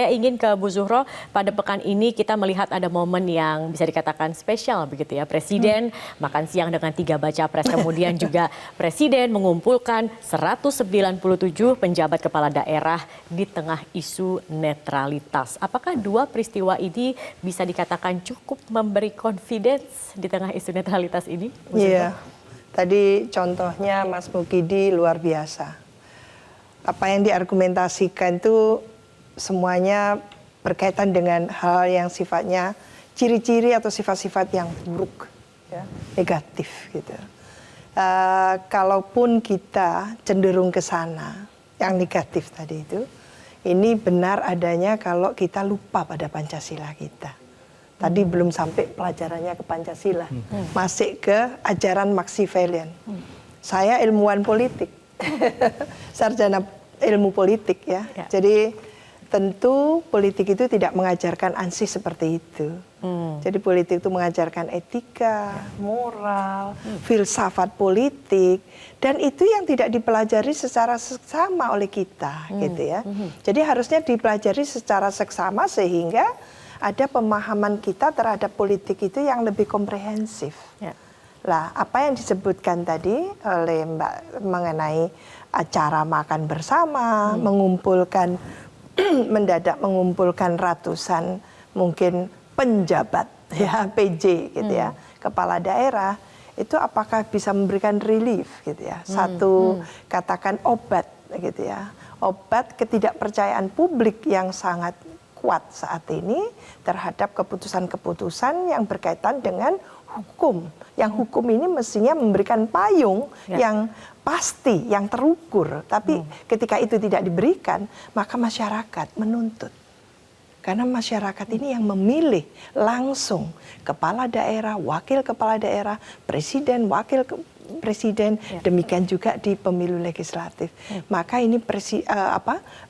Saya ingin ke Bu Zuhro, pada pekan ini kita melihat ada momen yang bisa dikatakan spesial begitu ya. Presiden makan siang dengan 3 baca pres, kemudian juga Presiden mengumpulkan 197 penjabat kepala daerah di tengah isu netralitas. Apakah dua peristiwa ini bisa dikatakan cukup memberi confidence di tengah isu netralitas ini? Iya, tadi contohnya Mas Mukidi luar biasa. Apa yang diargumentasikan itu semuanya berkaitan dengan hal yang sifatnya ciri-ciri atau sifat-sifat yang buruk, ya, negatif gitu. Kalaupun kita cenderung ke sana, yang negatif tadi itu, ini benar adanya kalau kita lupa pada Pancasila kita. Tadi belum sampai pelajarannya ke Pancasila, masih ke ajaran Machiavellian. Saya ilmuwan politik, sarjana ilmu politik ya. Jadi tentu politik itu tidak mengajarkan ansih seperti itu. Jadi politik itu mengajarkan etika, moral, filsafat politik, dan itu yang tidak dipelajari secara seksama oleh kita, gitu ya. Jadi harusnya dipelajari secara seksama sehingga ada pemahaman kita terhadap politik itu yang lebih komprehensif. Lah, apa yang disebutkan tadi oleh Mbak mengenai acara makan bersama, mengumpulkan mendadak mengumpulkan ratusan mungkin penjabat ya PJ gitu ya, kepala daerah, itu apakah bisa memberikan relief gitu ya. Satu katakan obat gitu ya. Obat ketidakpercayaan publik yang sangat kuat saat ini terhadap keputusan-keputusan yang berkaitan dengan hukum. Yang hukum ini mestinya memberikan payung yang pasti, yang terukur. Tapi ketika itu tidak diberikan, maka masyarakat menuntut. Karena masyarakat ini yang memilih langsung kepala daerah, wakil kepala daerah, presiden, wakil presiden, demikian juga di pemilu legislatif. Maka ini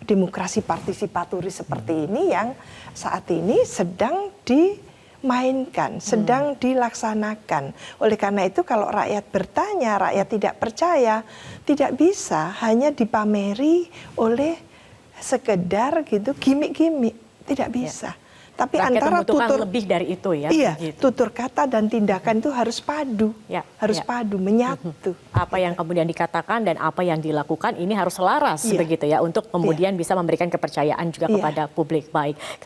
demokrasi partisipatoris seperti ini yang saat ini sedang dimainkan, sedang dilaksanakan. Oleh karena itu kalau rakyat bertanya, rakyat tidak percaya, tidak bisa hanya dipameri oleh sekedar gitu gimmick-gimmick, tidak bisa. Tapi rakyat antara tutur lebih dari itu ya. Iya, gitu. tutur kata dan tindakan itu harus padu, harus padu, menyatu. Apa yang kemudian dikatakan dan apa yang dilakukan ini harus selaras begitu ya untuk kemudian bisa memberikan kepercayaan juga kepada publik. Baik.